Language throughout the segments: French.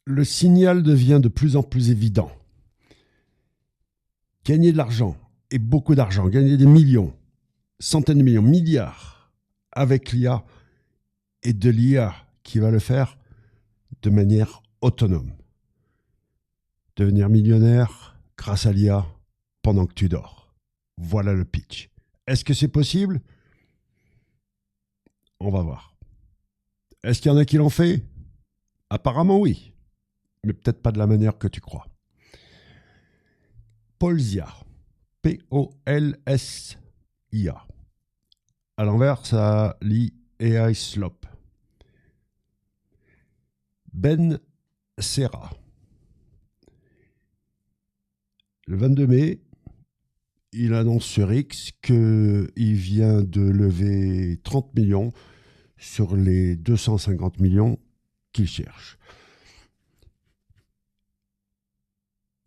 Le signal devient de plus en plus évident. Gagner de l'argent, et beaucoup d'argent, gagner des millions, centaines de millions, milliards, avec l'IA, et de l'IA qui va le faire de manière autonome. Devenir millionnaire grâce à l'IA pendant que tu dors. Voilà le pitch. Est-ce que c'est possible? On va voir. Est-ce qu'il y en a qui l'ont fait? Apparemment oui, mais peut-être pas de la manière que tu crois. Polsia. P-O-L-S-I-A. À l'envers, ça lit AI Slop. Ben Serra. Le 22 mai, il annonce sur X qu'il vient de lever 30 millions sur les 250 millions qu'il cherche.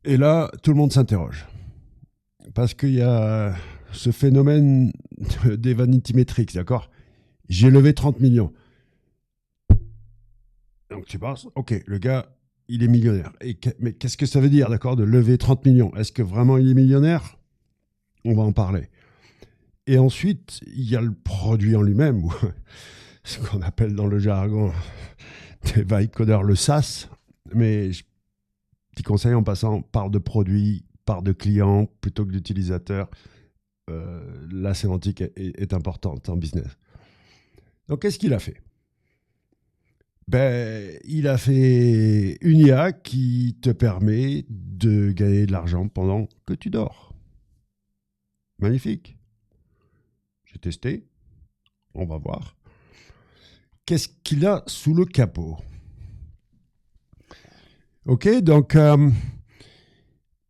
Et là, tout le monde s'interroge. Parce qu'il y a ce phénomène des vanity metrics, d'accord? J'ai levé 30 millions. Donc tu penses, ok, le gars, il est millionnaire. Mais qu'est-ce que ça veut dire, d'accord, de lever 30 millions? Est-ce que vraiment il est millionnaire? On va en parler. Et ensuite, il y a le produit en lui-même, ou ce qu'on appelle dans le jargon des vicodeurs le SaaS. Mais petit conseil en passant, parle de produit, parle de client plutôt que d'utilisateur. La sémantique est importante en business. Donc, qu'est-ce qu'il a fait? Il a fait une IA qui te permet de gagner de l'argent pendant que tu dors. Magnifique. J'ai testé. On va voir. Qu'est-ce qu'il a sous le capot? Ok, donc,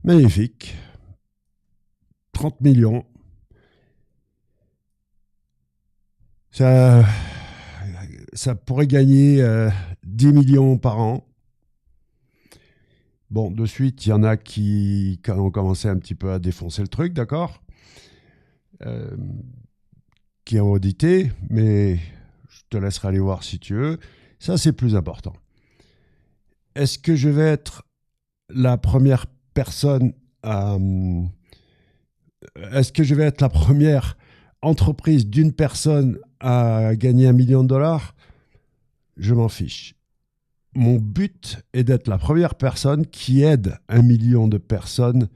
magnifique. 30 millions. Ça pourrait gagner 10 millions par an. Bon, de suite, il y en a qui ont commencé un petit peu à défoncer le truc, d'accord, qui ont audité, mais je te laisserai aller voir si tu veux. Ça, c'est plus important. Est-ce que je vais être la première personne à... Est-ce que je vais être la première entreprise d'une personne à gagner 1 million de dollars? Je m'en fiche. Mon but est d'être la première personne qui aide 1 million de personnes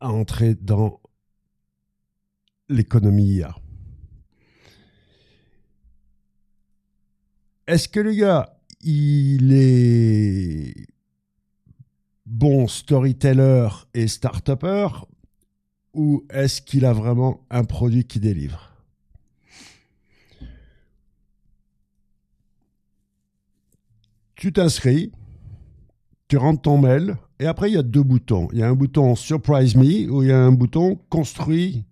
à entrer dans l'économie IA. Est-ce que le gars, il est bon storyteller et start-upper, ou est-ce qu'il a vraiment un produit qui délivre? Tu t'inscris, tu rentres ton mail, et après il y a 2 boutons. Il y a un bouton Surprise Me, ou il y a un bouton Construis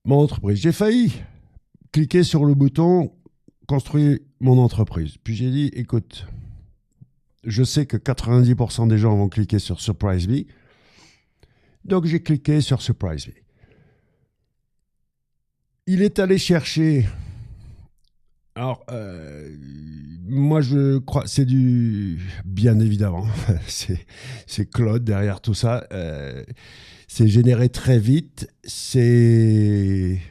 mon entreprise. J'ai failli cliquer sur le bouton Construis mon entreprise. Puis j'ai dit, écoute, je sais que 90% des gens vont cliquer sur Surprise Me, donc j'ai cliqué sur Surprise Me. Il est allé chercher... Alors, moi je crois, c'est du... Bien évidemment, c'est Claude derrière tout ça. C'est généré très vite, c'est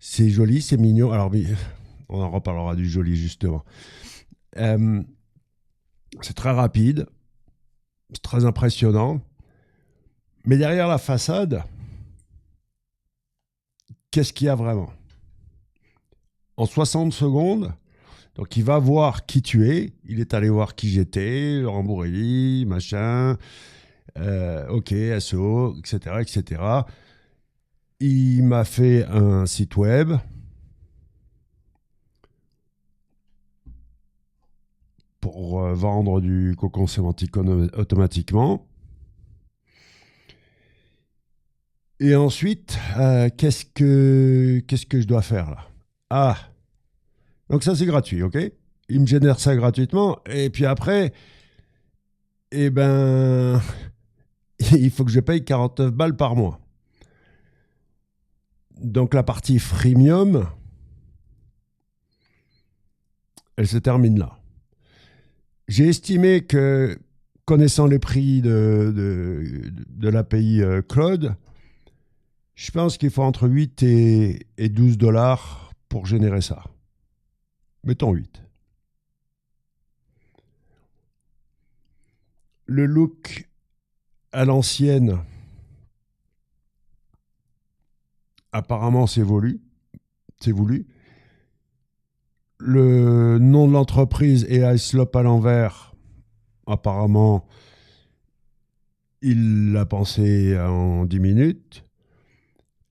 joli, c'est mignon. Alors, on en reparlera du joli justement. C'est très rapide, c'est très impressionnant. Mais derrière la façade, qu'est-ce qu'il y a vraiment? En 60 secondes, donc il va voir qui tu es. Il est allé voir qui j'étais, Laurent Bourrelli, machin, OK, SEO, etc., etc. Il m'a fait un site web. Pour vendre du cocon sémantique automatiquement. Et ensuite, qu'est-ce que je dois faire là? Ah, donc ça c'est gratuit, ok? Il me génère ça gratuitement, et puis après, eh ben, il faut que je paye 49 balles par mois. Donc la partie freemium, elle se termine là. J'ai estimé que, connaissant les prix de l'API Cloud, je pense qu'il faut entre 8 et 12 dollars pour générer ça. Mettons 8. Le look à l'ancienne, apparemment, c'est voulu. C'est voulu. Le nom de l'entreprise AI Slop à l'envers, apparemment, il l'a pensé en 10 minutes,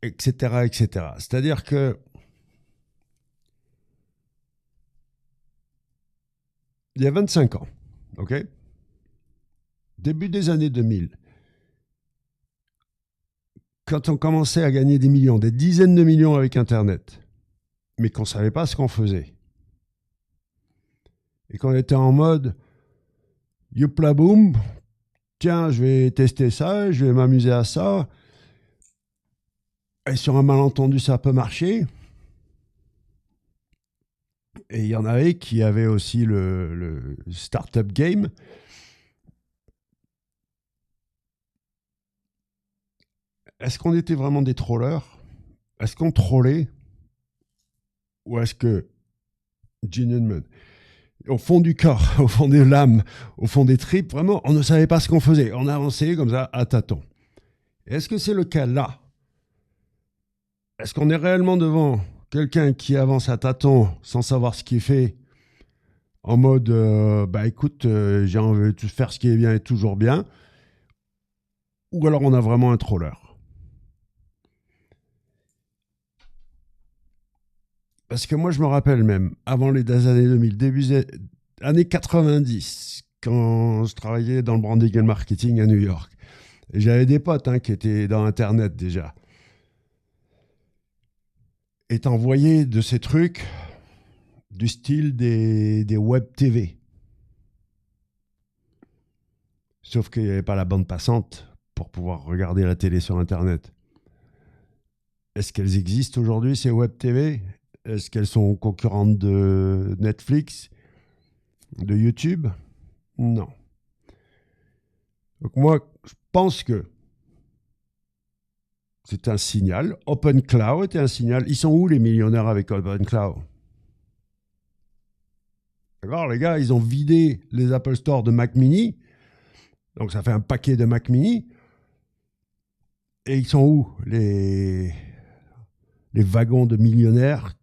etc., etc. C'est-à-dire que il y a 25 ans, ok, début des années 2000, quand on commençait à gagner des millions, des dizaines de millions avec Internet, mais qu'on ne savait pas ce qu'on faisait, et qu'on était en mode youpla boum, tiens, je vais tester ça, je vais m'amuser à ça, et sur un malentendu, ça peut marcher. Et il y en avait qui avaient aussi le startup game. Est-ce qu'on était vraiment des trollers? Est-ce qu'on trollait? Ou est-ce que, genuinement, au fond du corps, au fond de l'âme, au fond des tripes, vraiment, on ne savait pas ce qu'on faisait. On avançait comme ça à tâtons. Est-ce que c'est le cas là? Est-ce qu'on est réellement devant quelqu'un qui avance à tâtons sans savoir ce qu'il fait, en mode bah écoute, j'ai envie de faire ce qui est bien et toujours bien, ou alors on a vraiment un troller? Parce que moi, je me rappelle même, avant les années 2000, début des années 90, quand je travaillais dans le branding et le marketing à New York, et j'avais des potes qui étaient dans Internet déjà. Et t'envoyais de ces trucs du style des web TV. Sauf qu'il n'y avait pas la bande passante pour pouvoir regarder la télé sur Internet. Est-ce qu'elles existent aujourd'hui, ces web TV? Est-ce qu'elles sont concurrentes de Netflix, de YouTube? Non. Donc moi, je pense que c'est un signal. Open Cloud est un signal. Ils sont où les millionnaires avec Open Cloud? D'accord, les gars, ils ont vidé les Apple Store de Mac Mini. Donc ça fait un paquet de Mac Mini. Et ils sont où les wagons de millionnaires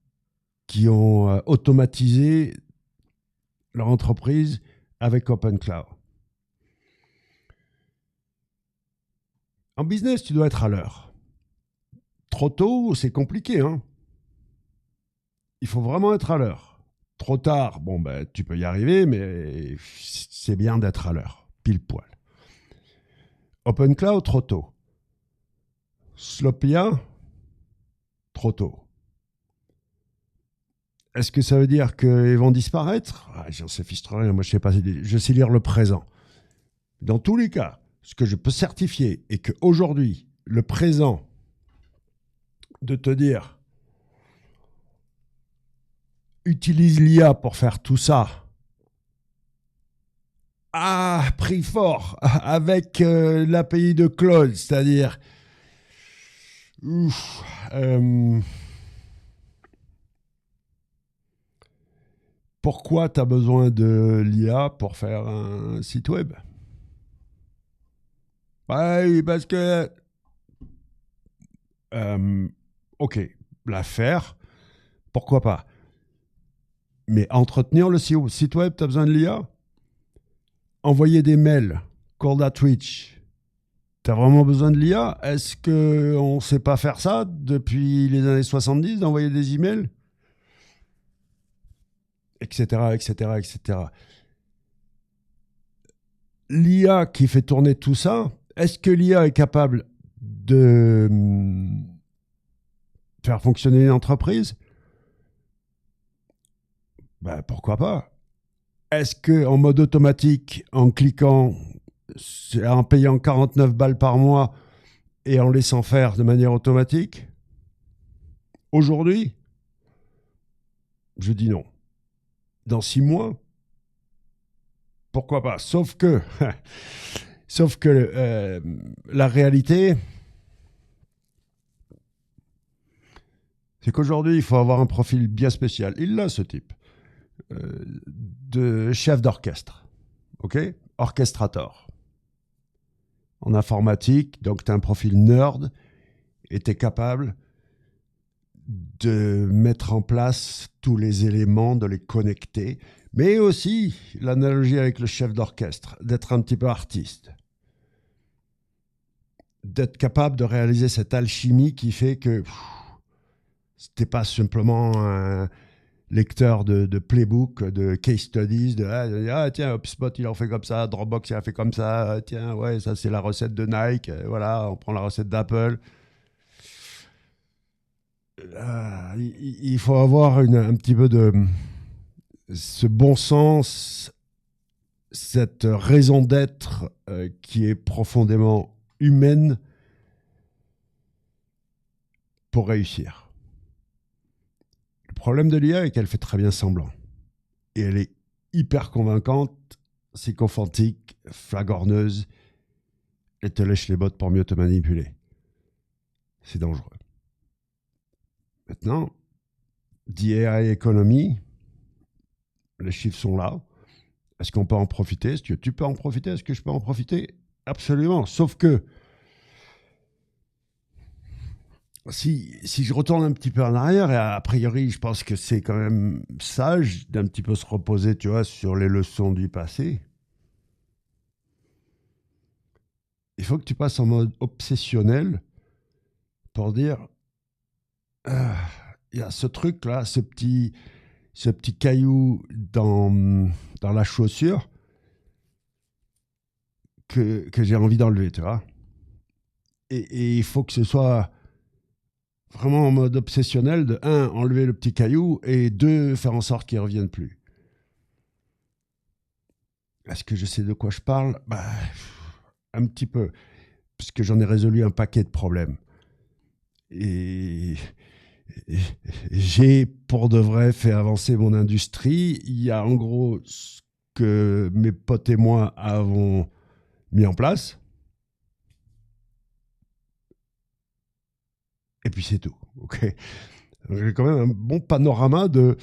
qui ont automatisé leur entreprise avec Open Cloud? En business, tu dois être à l'heure. Trop tôt, c'est compliqué. Il faut vraiment être à l'heure. Trop tard, bon, ben, tu peux y arriver, mais c'est bien d'être à l'heure, pile poil. Open Cloud, trop tôt. Slopia, trop tôt. Est-ce que ça veut dire qu'ils vont disparaître? J'en sais fichtre rien, moi je sais pas, je sais lire le présent. Dans tous les cas, ce que je peux certifier est qu'aujourd'hui, le présent, de te dire utilise l'IA pour faire tout ça, à prix fort, avec l'API de Claude, c'est-à-dire pourquoi tu as besoin de l'IA pour faire un site web? Oui, parce que ok, la faire, pourquoi pas? Mais entretenir le site web, tu as besoin de l'IA? Envoyer des mails, cold outreach, tu as vraiment besoin de l'IA? Est-ce qu'on ne sait pas faire ça depuis les années 70, d'envoyer des emails? Etc., etc., etc. L'IA qui fait tourner tout ça, est-ce que l'IA est capable de faire fonctionner une entreprise? Ben, pourquoi pas? Est-ce qu'en mode automatique, en cliquant, en payant 49 balles par mois et en laissant faire de manière automatique? Aujourd'hui, je dis non. Dans 6 mois, pourquoi pas. Sauf que la réalité, c'est qu'aujourd'hui, il faut avoir un profil bien spécial. Il l'a, ce type, de chef d'orchestre, ok, orchestrateur. En informatique, donc tu as un profil nerd et tu es capable de mettre en place tous les éléments, de les connecter, mais aussi l'analogie avec le chef d'orchestre, d'être un petit peu artiste, d'être capable de réaliser cette alchimie qui fait que c'était pas simplement un lecteur de playbook, de case studies, de tiens, HubSpot il en fait comme ça, Dropbox il a fait comme ça, tiens, ouais, ça c'est la recette de Nike, voilà, on prend la recette d'Apple. Il faut avoir un petit peu de ce bon sens, cette raison d'être qui est profondément humaine pour réussir. Le problème de l'IA est qu'elle fait très bien semblant. Et elle est hyper convaincante, sycophantique, flagorneuse, et te lèche les bottes pour mieux te manipuler. C'est dangereux. Maintenant, d'IA Economy, les chiffres sont là. Est-ce qu'on peut en profiter? Est-ce que tu peux en profiter? Est-ce que je peux en profiter? Absolument. Sauf que si je retourne un petit peu en arrière, et a priori, je pense que c'est quand même sage d'un petit peu se reposer, tu vois, sur les leçons du passé. Il faut que tu passes en mode obsessionnel pour dire il y a ce truc-là, ce petit caillou dans la chaussure que j'ai envie d'enlever, tu vois. Et il faut que ce soit vraiment en mode obsessionnel de, un, enlever le petit caillou et deux, faire en sorte qu'il ne revienne plus. Est-ce que je sais de quoi je parle? Un petit peu, puisque j'en ai résolu un paquet de problèmes. Et j'ai pour de vrai fait avancer mon industrie. Il y a en gros ce que mes potes et moi avons mis en place. Et puis c'est tout. Ok. J'ai quand même un bon panorama de.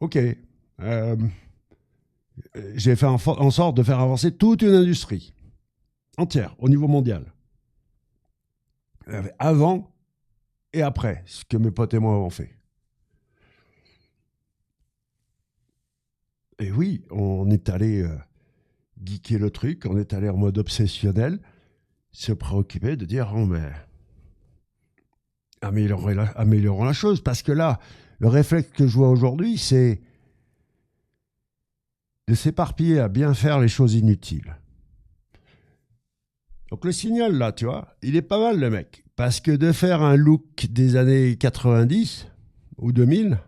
Ok. J'ai fait en sorte de faire avancer toute une industrie entière au niveau mondial. Avant et après ce que mes potes et moi avons fait. Et oui, on est allé geeker le truc, on est allé en mode obsessionnel, se préoccuper de dire oh, mais améliorons la chose. Parce que là, le réflexe que je vois aujourd'hui, c'est de s'éparpiller à bien faire les choses inutiles. Donc le signal, là, tu vois, il est pas mal, le mec. Parce que de faire un look des années 90 ou 2000,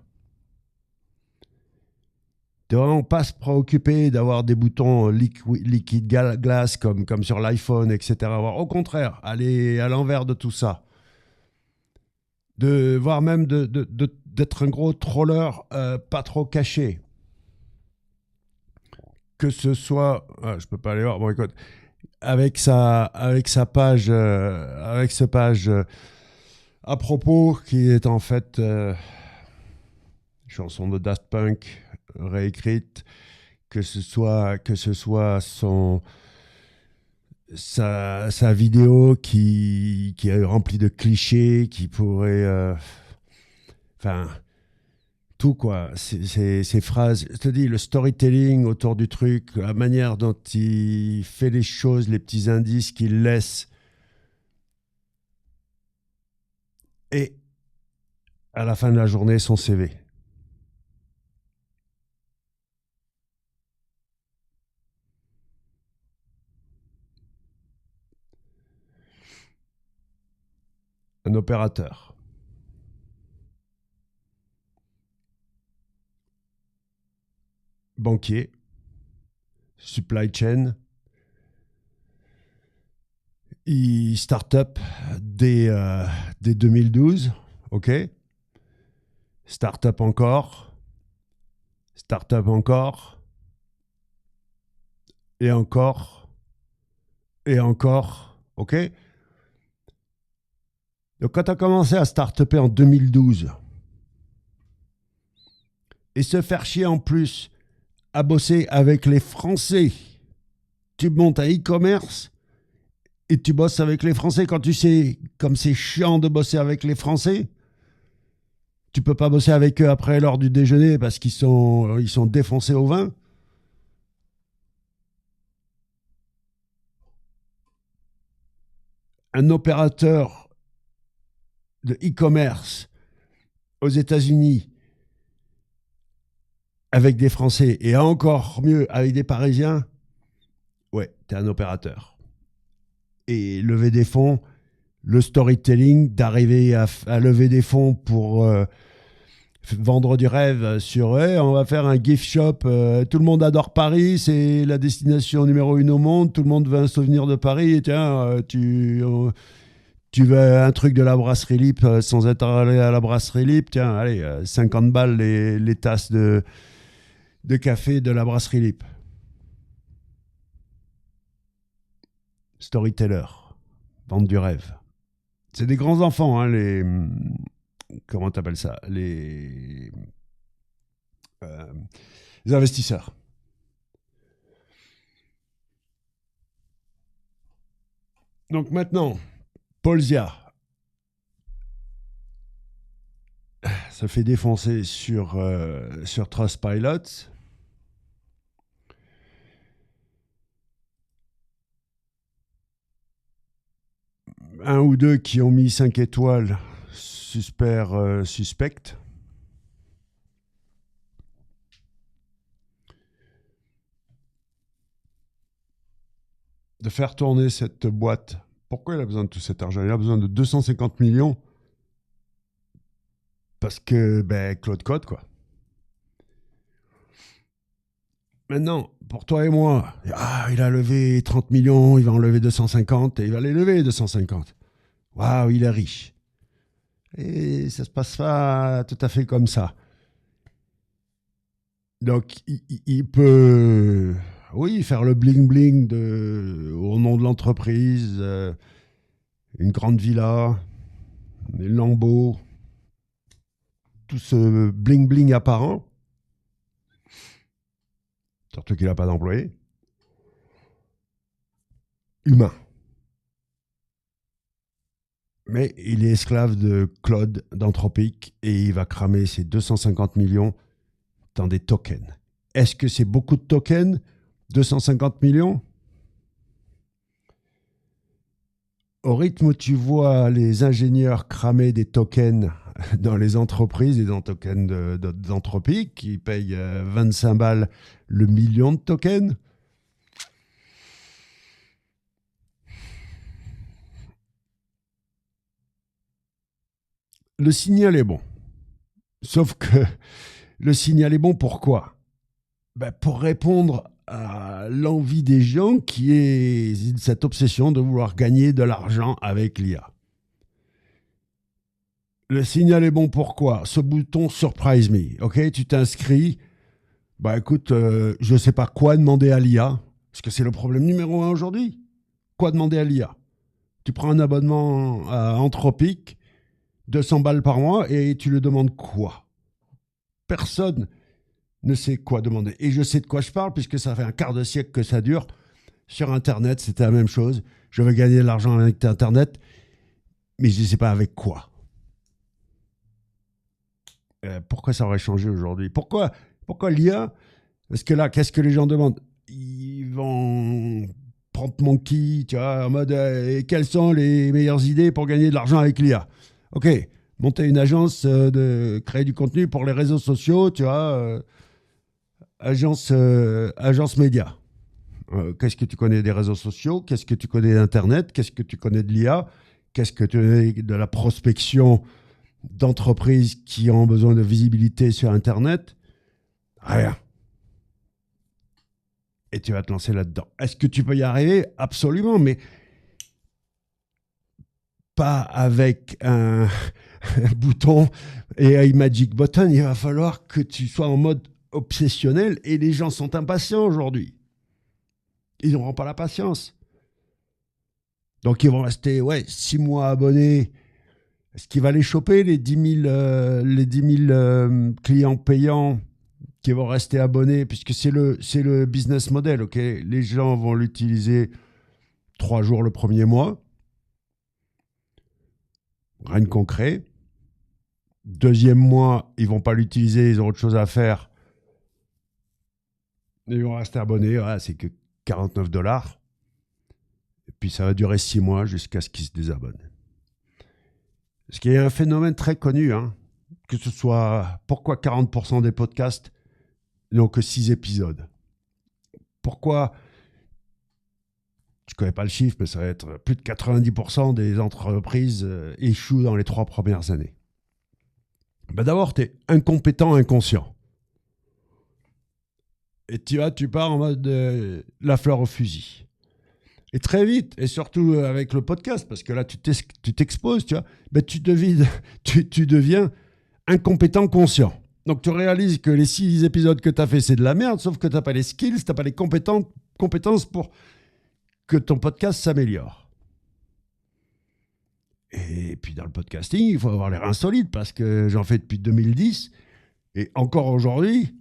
de vraiment pas se préoccuper d'avoir des boutons liquid glass comme sur l'iPhone, etc. Au contraire, aller à l'envers de tout ça. Voire même d'être un gros troller pas trop caché. Que ce soit... je peux pas aller voir. Bon, écoute, avec sa page, avec ce page à propos qui est en fait chanson de Daft Punk réécrite, que ce soit sa vidéo qui est remplie de clichés, qui pourrait... Enfin, tout quoi, ces phrases. Je te dis, le storytelling autour du truc, la manière dont il fait les choses, les petits indices qu'il laisse. Et à la fin de la journée, son CV. Un opérateur. Banquier. Supply chain. Start-up dès 2012. OK. Start-up encore. Start-up encore. et encore, et encore, ok? Donc quand tu as commencé à start-upper en 2012, et se faire chier en plus à bosser avec les Français, tu montes à e-commerce, et tu bosses avec les Français quand tu sais comme c'est chiant de bosser avec les Français. Tu peux pas bosser avec eux après l'heure du déjeuner parce ils sont défoncés au vin. Un opérateur de e-commerce aux États-Unis avec des Français et encore mieux avec des Parisiens, ouais, t'es un opérateur. Et lever des fonds, le storytelling, d'arriver à lever des fonds pour vendre du rêve sur on va faire un gift shop, tout le monde adore Paris, c'est la destination numéro 1 au monde, tout le monde veut un souvenir de Paris, et tiens, tu veux un truc de la brasserie Lip sans être allé à la brasserie Lip, tiens, allez, 50 balles les tasses de café de la brasserie Lip. Storyteller, vendre du rêve. C'est des grands enfants, hein, comment t'appelles ça, euh, les investisseurs. Donc maintenant, Paul Zia se fait défoncer sur Trustpilot. Un ou deux qui ont mis 5 étoiles suspectes. De faire tourner cette boîte. Pourquoi il a besoin de tout cet argent? Il a besoin de 250 millions parce que, Claude Code, quoi. Maintenant, pour toi et moi, il a levé 30 millions, il va en lever 250 et il va les lever 250. Waouh, il est riche. Et ça se passe pas tout à fait comme ça. Donc, il peut, oui, faire le bling-bling au nom de l'entreprise, une grande villa, des lambeaux, tout ce bling-bling apparent. Surtout qu'il n'a pas d'employé. Humain. Mais il est esclave de Claude d'Anthropic et il va cramer ses 250 millions dans des tokens. Est-ce que c'est beaucoup de tokens? 250 millions? Au rythme où tu vois les ingénieurs cramer des tokens dans les entreprises et dans les tokens d'Anthropic qui payent 25 balles le million de tokens, le signal est bon. Sauf que le signal est bon pourquoi? Pour répondre à l'envie des gens qui est cette obsession de vouloir gagner de l'argent avec l'IA. Le signal est bon pourquoi? Ce bouton Surprise Me, ok? Tu t'inscris, écoute, je ne sais pas quoi demander à l'IA, parce que c'est le problème numéro 1 aujourd'hui. Quoi demander à l'IA? Tu prends un abonnement à Anthropic, 200 balles par mois, et tu lui demandes quoi? Personne ne sait quoi demander. Et je sais de quoi je parle, puisque ça fait un quart de siècle que ça dure. Sur Internet, c'était la même chose. Je veux gagner de l'argent avec Internet, mais je ne sais pas avec quoi. Pourquoi ça aurait changé aujourd'hui? Pourquoi l'IA? Parce que là, qu'est-ce que les gens demandent? Ils vont prendre mon qui, tu vois, en mode quelles sont les meilleures idées pour gagner de l'argent avec l'IA? Ok, monter une agence de créer du contenu pour les réseaux sociaux, tu vois, agence média. Qu'est-ce que tu connais des réseaux sociaux? Qu'est-ce que tu connais d'Internet? Qu'est-ce que tu connais de l'IA? Qu'est-ce que tu connais de la prospection d'entreprises qui ont besoin de visibilité sur Internet? Rien. Et tu vas te lancer là-dedans. Est-ce que tu peux y arriver? Absolument, mais pas avec un bouton et un magic button. Il va falloir que tu sois en mode obsessionnel et les gens sont impatients aujourd'hui. Ils n'auront pas la patience. Donc, ils vont rester 6 mois abonnés. Est-ce qu'il va les choper, les 10 000, clients payants qui vont rester abonnés? Puisque c'est le business model, ok? Les gens vont l'utiliser 3 jours le premier mois. Rien de concret. Deuxième mois, ils vont pas l'utiliser, ils ont autre chose à faire. Ils vont rester abonnés, c'est que $49. Et puis ça va durer 6 mois jusqu'à ce qu'ils se désabonnent. Parce qu'il y a un phénomène très connu, que ce soit pourquoi 40% des podcasts n'ont que 6 épisodes. Pourquoi, je ne connais pas le chiffre, mais ça va être plus de 90% des entreprises échouent dans les 3 premières années. D'abord, tu es incompétent, inconscient. Et tu pars en mode la fleur au fusil. Et très vite, et surtout avec le podcast, parce que là, tu t'exposes, tu vois, tu deviens incompétent conscient. Donc, tu réalises que les 6 épisodes que tu as fait, c'est de la merde, sauf que tu n'as pas les skills, tu n'as pas les compétences pour que ton podcast s'améliore. Et puis, dans le podcasting, il faut avoir les reins solides, parce que j'en fais depuis 2010, et encore aujourd'hui...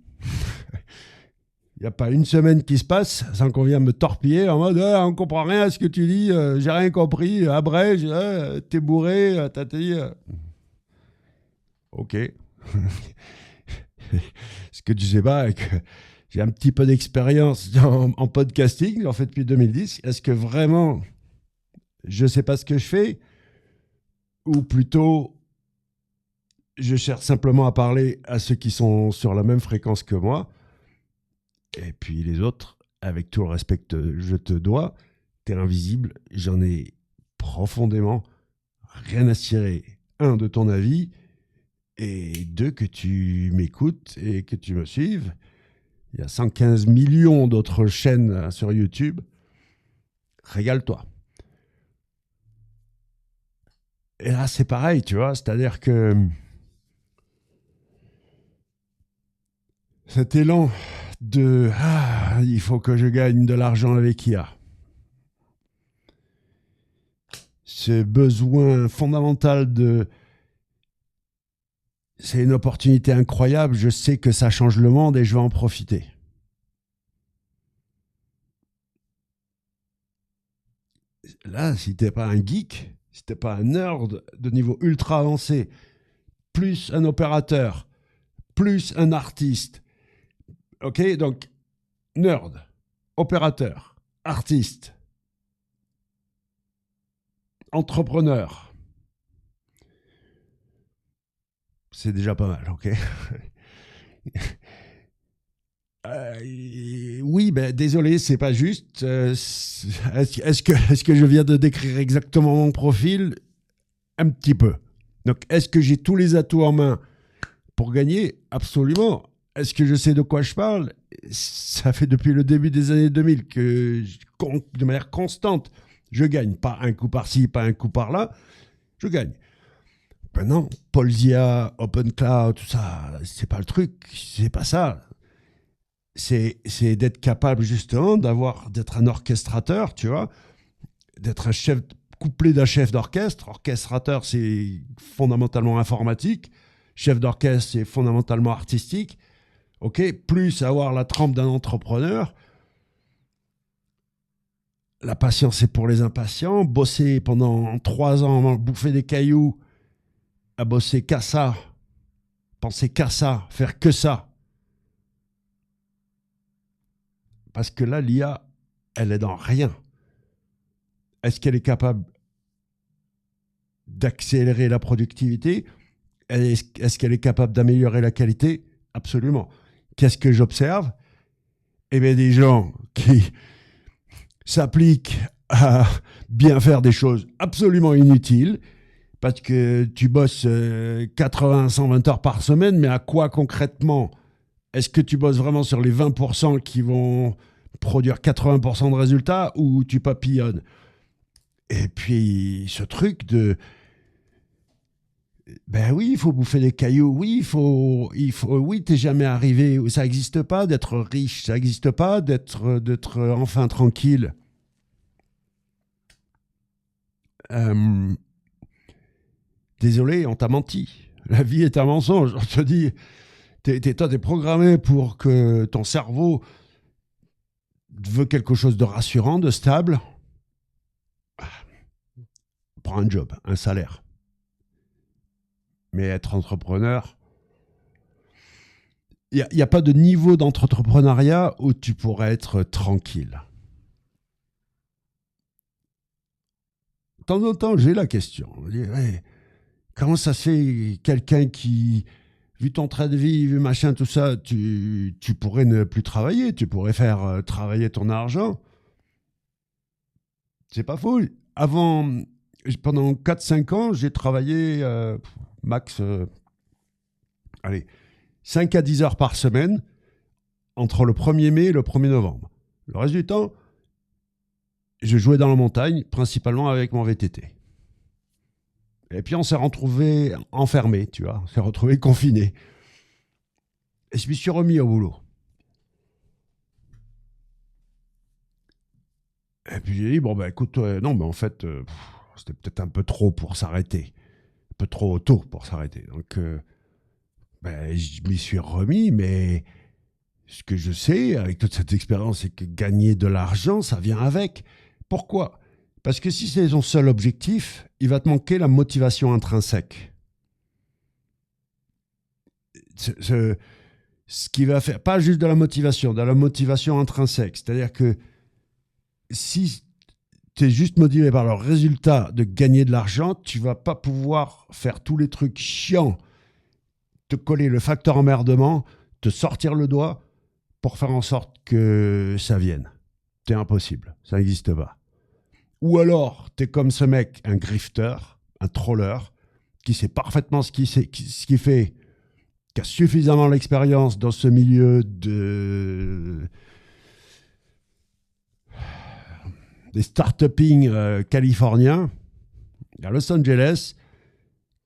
Il n'y a pas une semaine qui se passe sans qu'on vienne me torpiller en mode on ne comprend rien à ce que tu dis, j'ai rien compris, abrège, t'es bourré, t'as dit. Ok. Ce que tu sais pas, c'est que j'ai un petit peu d'expérience en podcasting, j'en fais depuis 2010. Est-ce que vraiment je ne sais pas ce que je fais, ou plutôt je cherche simplement à parler à ceux qui sont sur la même fréquence que moi? Et puis les autres, avec tout le respect que je te dois, t'es invisible, j'en ai profondément rien à cirer. 1, de ton avis, et 2, que tu m'écoutes et que tu me suives. Il y a 115 millions d'autres chaînes sur YouTube. Régale-toi. Et là, c'est pareil, tu vois, c'est-à-dire que cet élan de il faut que je gagne de l'argent avec IA. Ce besoin fondamental de c'est une opportunité incroyable, je sais que ça change le monde et je vais en profiter. Là, si t'es pas un geek, si t'es pas un nerd de niveau ultra avancé, plus un opérateur, plus un artiste, ok, donc nerd, opérateur, artiste, entrepreneur, c'est déjà pas mal, ok. Oui, désolé, c'est pas juste. Est-ce que je viens de décrire exactement mon profil? Un petit peu. Donc, est-ce que j'ai tous les atouts en main pour gagner? Absolument. Est-ce que je sais de quoi je parle? Ça fait depuis le début des années 2000 que, de manière constante, je gagne. Pas un coup par-ci, pas un coup par-là. Je gagne. Maintenant, Polzia, OpenCloud, tout ça, c'est pas le truc. C'est pas ça. C'est d'être capable, justement, d'être un orchestrateur, tu vois, d'être un chef, couplé d'un chef d'orchestre. Orchestrateur, c'est fondamentalement informatique. Chef d'orchestre, c'est fondamentalement artistique. Ok, plus avoir la trempe d'un entrepreneur. La patience, c'est pour les impatients. Bosser pendant 3 ans, bouffer des cailloux, à bosser qu'à ça, penser qu'à ça, faire que ça. Parce que là, l'IA, elle est dans rien. Est-ce qu'elle est capable d'accélérer la productivité? Est-ce qu'elle est capable d'améliorer la qualité? Absolument. Qu'est-ce que j'observe? Eh bien, des gens qui s'appliquent à bien faire des choses absolument inutiles, parce que tu bosses 80-120 heures par semaine, mais à quoi concrètement? Est-ce que tu bosses vraiment sur les 20% qui vont produire 80% de résultats, ou tu papillonnes? Et puis, ce truc de... Ben oui, il faut bouffer des cailloux. Oui, oui, t'es jamais arrivé. Ça n'existe pas d'être riche. Ça n'existe pas d'être enfin tranquille. Euh, Désolé, on t'a menti. La vie est un mensonge. On te dit, toi, t'es programmé pour que ton cerveau veut quelque chose de rassurant, de stable. Prends un job, un salaire. Mais être entrepreneur, il n'y a pas de niveau d'entrepreneuriat où tu pourrais être tranquille. De temps en temps, j'ai la question. On dit, ouais, comment ça se fait quelqu'un qui, vu ton train de vie, vu machin, tout ça, tu pourrais ne plus travailler, tu pourrais faire travailler ton argent. C'est pas faux. Avant, pendant 4 5 ans, j'ai travaillé max, allez, 5 à 10 heures par semaine entre le 1er mai et le 1er novembre. Le reste du temps, je jouais dans la montagne, principalement avec mon VTT. Et puis on s'est retrouvés enfermés, tu vois, on s'est retrouvés confinés. Et je me suis remis au boulot. Et puis j'ai dit, bon, ben écoute, non, mais en fait, c'était peut-être un peu trop pour s'arrêter. Un peu trop tôt pour s'arrêter. Donc, ben, je m'y suis remis, mais ce que je sais, avec toute cette expérience, c'est que gagner de l'argent, ça vient avec. Pourquoi? Parce que si c'est ton seul objectif, il va te manquer la motivation intrinsèque. Ce qui va faire, pas juste de la motivation intrinsèque. C'est-à-dire que si tu es juste motivé par le résultat de gagner de l'argent, tu vas pas pouvoir faire tous les trucs chiants, te coller le facteur emmerdement, te sortir le doigt pour faire en sorte que ça vienne. C'est impossible, ça n'existe pas. Ou alors, tu es comme ce mec, un grifter, un troller, qui sait parfaitement ce qu'il fait, qui a suffisamment l'expérience dans ce milieu des start-uping californiens, à Los Angeles,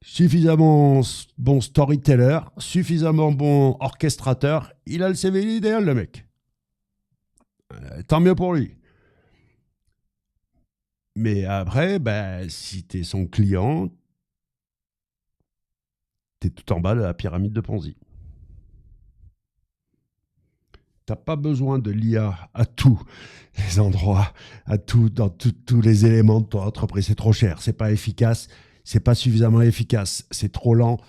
suffisamment bon storyteller, suffisamment bon orchestrateur, il a le CV idéal, le mec. Tant mieux pour lui. Mais après, ben, si tu es son client, tu es tout en bas de la pyramide de Ponzi. T'as pas besoin de l'IA à tous les endroits, dans tous les éléments de ton entreprise. C'est trop cher, c'est pas efficace, c'est pas suffisamment efficace, c'est trop lent,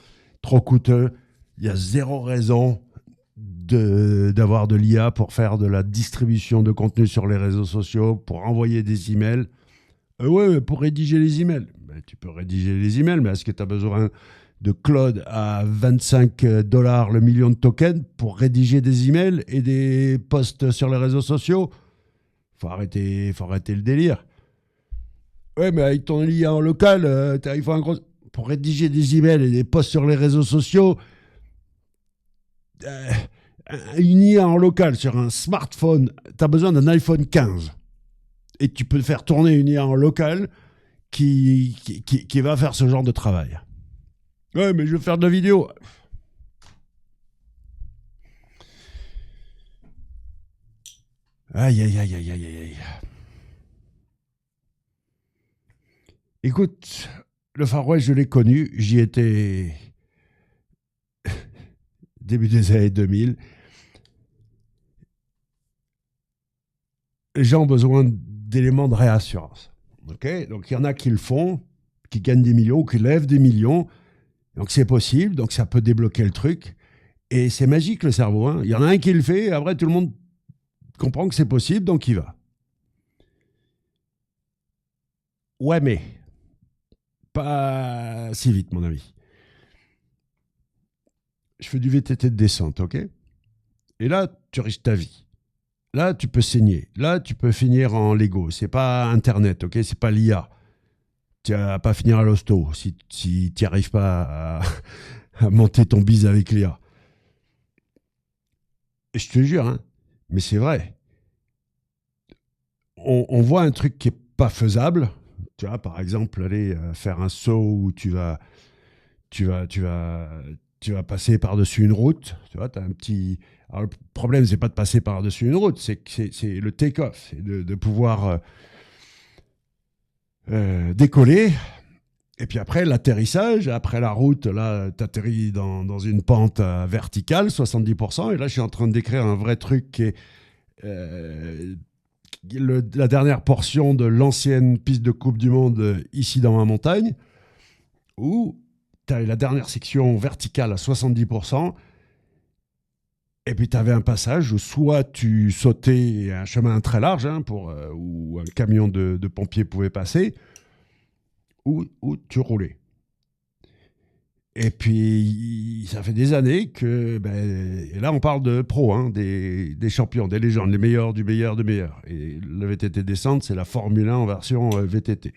trop coûteux. Il y a zéro raison d'avoir de l'IA pour faire de la distribution de contenu sur les réseaux sociaux, pour envoyer des emails. Ouais, pour rédiger les emails. Ben, tu peux rédiger les emails, mais est-ce que tu as besoin de Claude à 25 $ le million de tokens pour rédiger des emails et des posts sur les réseaux sociaux? Faut arrêter le délire. Ouais, mais avec ton IA en local, il faut un gros... Pour rédiger des emails et des posts sur les réseaux sociaux, euh, une IA en local sur un smartphone, tu as besoin d'un iPhone 15. Et tu peux faire tourner une IA en local qui va faire ce genre de travail. Ouais, mais je veux faire de la vidéo. Aïe, aïe, aïe, aïe, aïe, aïe. Écoute, le Far West, je l'ai connu. J'y étais début des années 2000. Les gens ont besoin d'éléments de réassurance. Okay, donc il y en a qui le font, qui gagnent des millions, qui lèvent des millions. Donc c'est possible, donc ça peut débloquer le truc. Et c'est magique le cerveau. Hein. Il y en a un qui le fait, et après tout le monde comprend que c'est possible, donc il va. Ouais, mais pas si vite, mon ami. Je fais du VTT de descente, ok? Et là, tu risques ta vie. Là, tu peux saigner. Là, tu peux finir en Lego. C'est pas Internet, ok? C'est pas l'IA. Tu vas pas finir à l'hosto si tu n'y arrives pas à monter ton bise avec l'IA. Et je te jure, hein, mais c'est vrai. On voit un truc qui est pas faisable. Tu vois, par exemple, aller faire un saut où tu vas tu vas passer par-dessus une route. Tu vois, t'as un petit. Alors, le problème, c'est pas de passer par-dessus une route, c'est le take-off, c'est de pouvoir décoller. Et puis après, l'atterrissage, après la route, là, tu atterris dans une pente verticale, 70%. Et là, je suis en train de décrire un vrai truc qui est euh, la dernière portion de l'ancienne piste de Coupe du Monde ici dans ma montagne, où tu as la dernière section verticale à 70%. Et puis tu avais un passage où soit tu sautais un chemin très large où un camion de pompiers pouvait passer, ou tu roulais. Et puis, ça fait des années que. Et là, on parle de pros, hein, des champions, des légendes, les meilleurs du meilleur du meilleur. Et le VTT descente, c'est la Formule 1 en version VTT.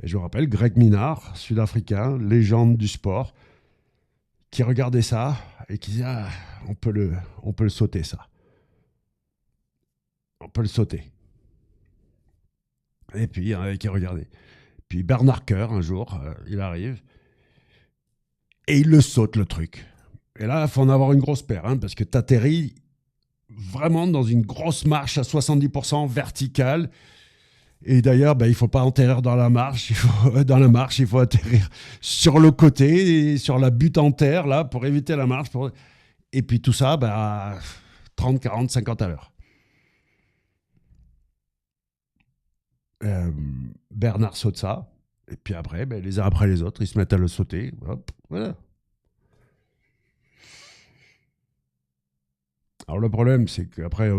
Et je me rappelle Greg Minard, sud-africain, légende du sport, qui regardait ça et qui disait on peut le sauter, ça. On peut le sauter. Et puis, qui regardait. Puis Bernard Coeur, un jour, il arrive. Et il le saute, le truc. Et là, il faut en avoir une grosse paire, hein, parce que tu atterris vraiment dans une grosse marche à 70% verticale. Et d'ailleurs, il ne faut pas atterrir dans la marche. Il faut atterrir sur le côté, et sur la butte en terre, là, pour éviter la marche. Et puis tout ça, à 30, 40, 50 à l'heure. Bernard saute ça. Et puis après, les uns après les autres, ils se mettent à le sauter. Hop, voilà. Alors le problème, c'est qu'après,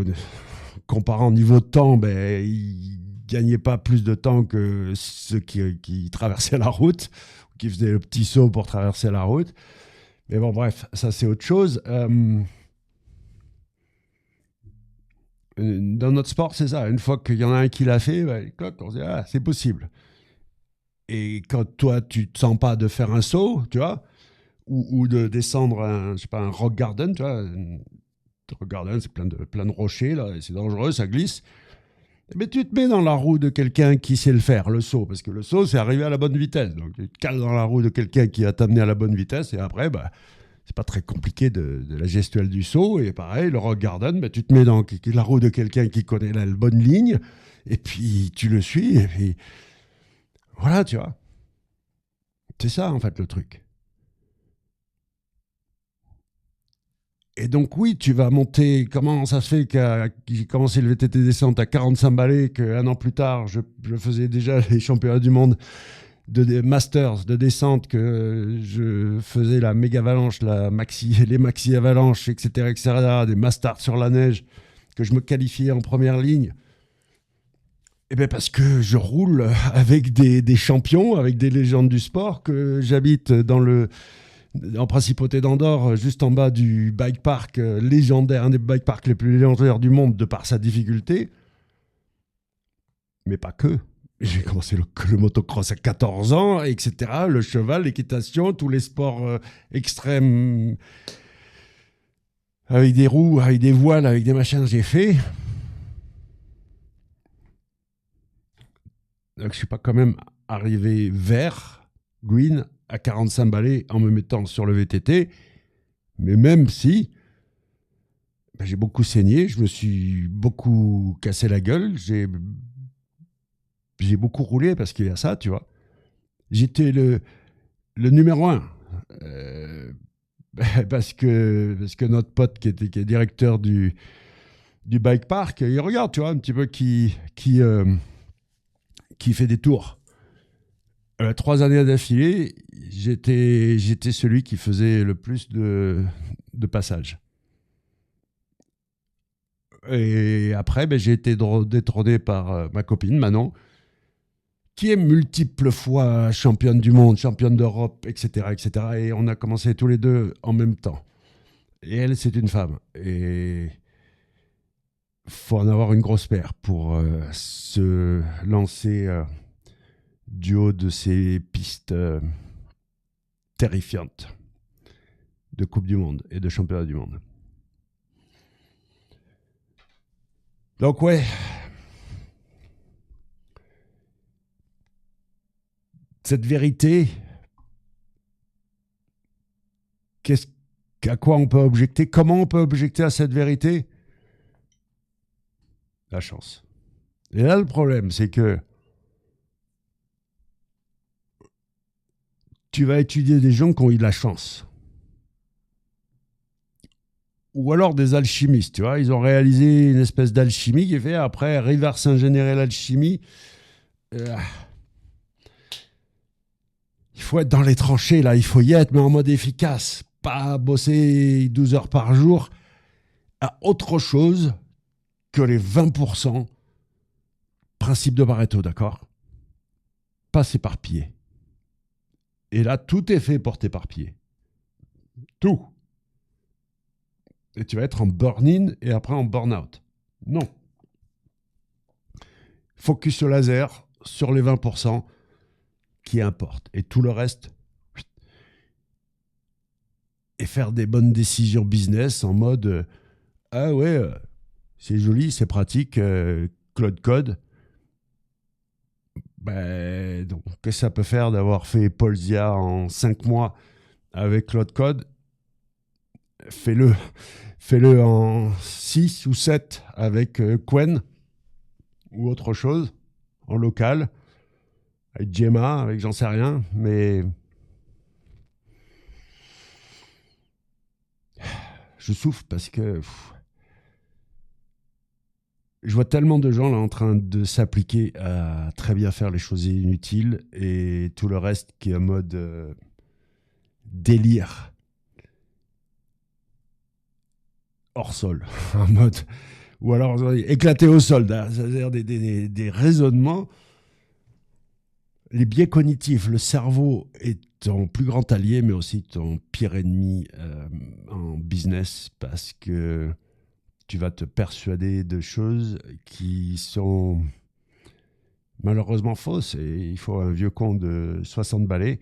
comparant niveau de temps, ils gagnaient pas plus de temps que ceux qui traversaient la route, qui faisaient le petit saut pour traverser la route. Mais bon, bref, ça c'est autre chose. Dans notre sport, c'est ça. Une fois qu'il y en a un qui l'a fait, on se dit, c'est possible. Et quand toi, tu te sens pas de faire un saut, tu vois, ou de descendre un rock garden, tu vois. Rock garden, c'est plein de rochers, là, et c'est dangereux, ça glisse. Mais tu te mets dans la roue de quelqu'un qui sait le faire, le saut, parce que le saut, c'est arriver à la bonne vitesse. Donc tu te cales dans la roue de quelqu'un qui va t'amener à la bonne vitesse, et après, c'est pas très compliqué de la gestuelle du saut. Et pareil, le rock garden, tu te mets dans la roue de quelqu'un qui connaît la bonne ligne, et puis tu le suis, et puis voilà, tu vois. C'est ça, en fait, le truc. Et donc, oui, tu vas monter. Comment ça se fait que j'ai commencé le VTT descente à 45 balais, qu'un an plus tard, je faisais déjà les championnats du monde de Masters de descente, que je faisais la méga avalanche, les maxi avalanches, etc., des Masters sur la neige, que je me qualifiais en première ligne. Eh bien parce que je roule avec des champions, avec des légendes du sport, que j'habite en principauté d'Andorre, juste en bas du bike park légendaire, un des bike parks les plus légendaires du monde de par sa difficulté. Mais pas que. J'ai commencé le motocross à 14 ans, etc. Le cheval, l'équitation, tous les sports extrêmes avec des roues, avec des voiles, avec des machins, j'ai fait. Donc, je ne suis pas quand même arrivé vert, green, à 45 balais en me mettant sur le VTT. Mais même si j'ai beaucoup saigné, je me suis beaucoup cassé la gueule, j'ai beaucoup roulé parce qu'il y a ça, tu vois. J'étais le numéro un. Parce que notre pote qui est directeur du bike park, il regarde, tu vois, un petit peu qui fait des tours. 3 années d'affilée, j'étais celui qui faisait le plus de passages. Et après, j'ai été détrôné par ma copine, Manon, qui est multiple fois championne du monde, championne d'Europe, etc., etc. Et on a commencé tous les deux en même temps. Et elle, c'est une femme. Et faut en avoir une grosse paire pour se lancer du haut de ces pistes terrifiantes de Coupe du Monde et de Championnat du Monde. Donc ouais, cette vérité, qu'est-ce, à quoi on peut objecter? Comment on peut objecter à cette vérité? La chance. Et là, le problème, c'est que tu vas étudier des gens qui ont eu de la chance. Ou alors des alchimistes, tu vois. Ils ont réalisé une espèce d'alchimie qui fait après reverse ingénierer l'alchimie. Euh, il faut être dans les tranchées, là. Il faut y être, mais en mode efficace. Pas bosser 12 heures par jour à autre chose que les 20%. Principe de Pareto, d'accord? Pas s'éparpiller. Et là, tout est fait pour t'éparpiller. Tout. Et tu vas être en burn-in et après en burn-out. Non. Focus au laser sur les 20% qui importent. Et tout le reste, et faire des bonnes décisions business en mode ah ouais, c'est joli, c'est pratique, Claude Code. Ben, donc, qu'est-ce que ça peut faire d'avoir fait Paul Zia en 5 mois avec Claude Code? Fais-le. Fais-le en 6 ou 7 avec Qwen ou autre chose, en local, avec Gemma, avec j'en sais rien, mais je souffre parce que je vois tellement de gens là en train de s'appliquer à très bien faire les choses inutiles et tout le reste qui est en mode délire hors sol, en mode ou alors éclaté au sol, c'est-à-dire des raisonnements. Les biais cognitifs, le cerveau est ton plus grand allié, mais aussi ton pire ennemi en business parce que tu vas te persuader de choses qui sont malheureusement fausses. Et il faut un vieux con de 60 balais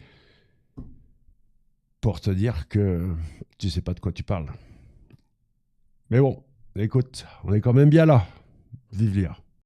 pour te dire que tu sais pas de quoi tu parles. Mais bon, écoute, on est quand même bien là. Vive l'IA.